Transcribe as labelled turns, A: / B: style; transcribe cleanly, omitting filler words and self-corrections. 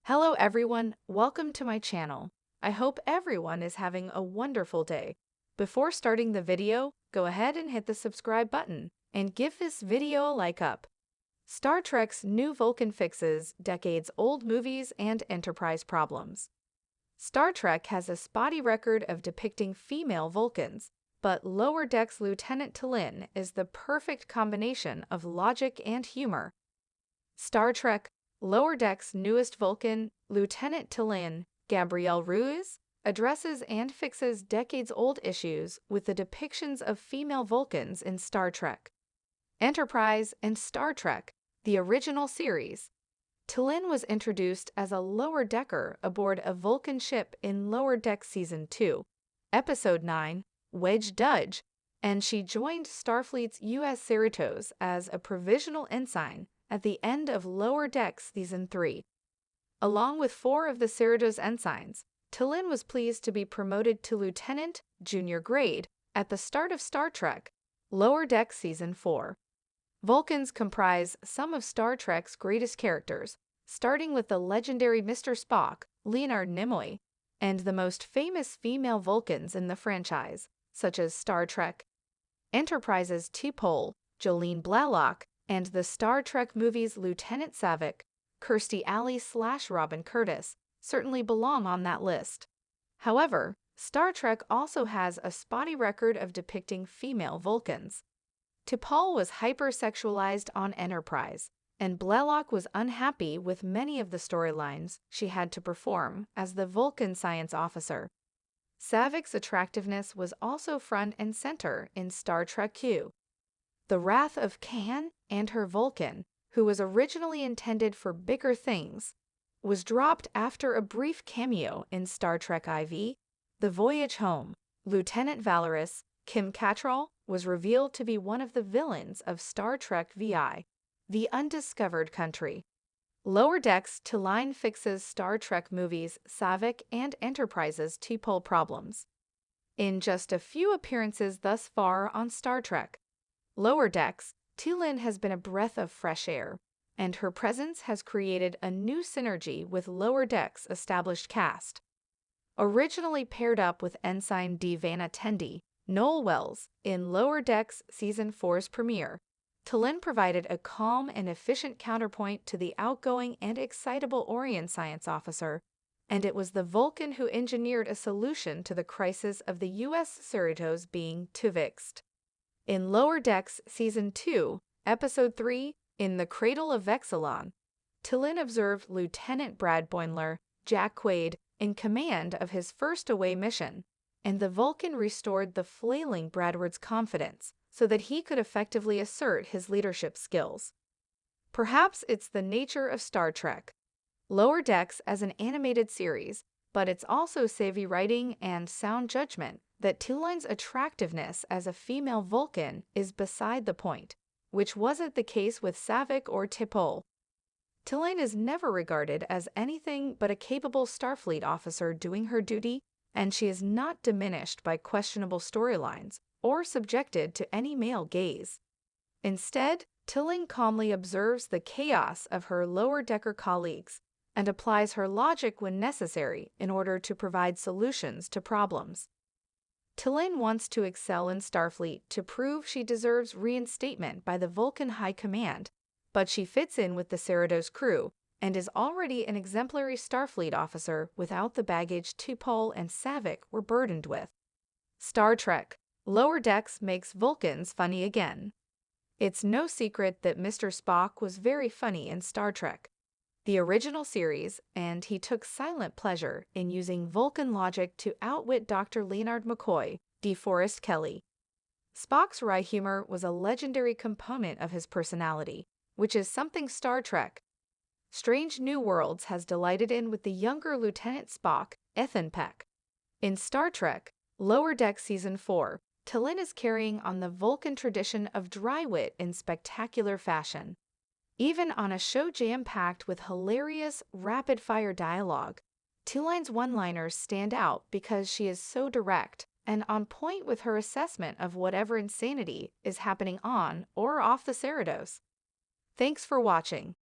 A: Hello everyone, welcome to my channel. I hope everyone is having a wonderful day. Before starting the video, go ahead and hit the subscribe button and give this video a like up. Star Trek's new Vulcan fixes decades-old movies and Enterprise problems. Star Trek has a spotty record of depicting female Vulcans, but Lower Decks Lieutenant T'Lyn is the perfect combination of logic and humor. Star Trek Lower Decks' newest Vulcan, Lieutenant T'Lyn, Gabrielle Ruiz, addresses and fixes decades-old issues with the depictions of female Vulcans in Star Trek Enterprise and Star Trek, the original series. T'Lyn was introduced as a lower decker aboard a Vulcan ship in Lower Decks Season 2, Episode 9, Wedge Dudge, and she joined Starfleet's U.S. Cerritos as a provisional ensign at the end of Lower Decks Season 3. Along with 4 of the Cerritos ensigns, T'Lyn was pleased to be promoted to lieutenant, junior grade, at the start of Star Trek, Lower Decks Season 4. Vulcans comprise some of Star Trek's greatest characters, starting with the legendary Mr. Spock, Leonard Nimoy, and the most famous female Vulcans in the franchise, such as Star Trek Enterprise's T'Pol, Jolene Blalock, and the Star Trek movies Lieutenant Saavik, Kirstie Alley/Robin Curtis certainly belong on that list. However, Star Trek also has a spotty record of depicting female Vulcans. T'Pol was hypersexualized on Enterprise, and Blalock was unhappy with many of the storylines she had to perform as the Vulcan science officer. Saavik's attractiveness was also front and center in Star Trek Q. The Wrath of Khan and her Vulcan, who was originally intended for bigger things, was dropped after a brief cameo in Star Trek IV, The Voyage Home. Lieutenant Valeris, Kim Cattrall, was revealed to be one of the villains of Star Trek VI, The Undiscovered Country. Lower Decks T'Lyn fixes Star Trek movies Saavik and Enterprise's T'Pol problems. In just a few appearances thus far on Star Trek Lower Decks, T'Lyn has been a breath of fresh air, and her presence has created a new synergy with Lower Decks' established cast. Originally paired up with Ensign D. Vanna Tendi, Noel Wells, in Lower Decks Season 4's premiere, T'Lyn provided a calm and efficient counterpoint to the outgoing and excitable Orion science officer, and it was the Vulcan who engineered a solution to the crisis of the U.S. Cerritos being Tuvixed. In Lower Decks Season 2, Episode 3, In the Cradle of Vexilon, T'Lyn observed Lieutenant Brad Boimler, Jack Quaid, in command of his first away mission, and the Vulcan restored the flailing Bradward's confidence so that he could effectively assert his leadership skills. Perhaps it's the nature of Star Trek Lower Decks as an animated series, but it's also savvy writing and sound judgment that T'Lyn's attractiveness as a female Vulcan is beside the point, which wasn't the case with Saavik or T'Pol. T'Lyn is never regarded as anything but a capable Starfleet officer doing her duty, and she is not diminished by questionable storylines or subjected to any male gaze. Instead, T'Lyn calmly observes the chaos of her lower-decker colleagues and applies her logic when necessary in order to provide solutions to problems. T'Lyn wants to excel in Starfleet to prove she deserves reinstatement by the Vulcan High Command, but she fits in with the Cerritos crew and is already an exemplary Starfleet officer without the baggage T'Pol and Saavik were burdened with. Star Trek Lower Decks makes Vulcans funny again. It's no secret that Mr. Spock was very funny in Star Trek, the original series, and he took silent pleasure in using Vulcan logic to outwit Dr. Leonard McCoy, DeForest Kelley. Spock's wry humor was a legendary component of his personality, which is something Star Trek Strange New Worlds has delighted in with the younger Lieutenant Spock, Ethan Peck. In Star Trek Lower Decks Season 4, T'Lyn is carrying on the Vulcan tradition of dry wit in spectacular fashion. Even on a show jam-packed with hilarious, rapid-fire dialogue, T'Lyn's one-liners stand out because she is so direct and on point with her assessment of whatever insanity is happening on or off the Cerritos. Thanks for watching.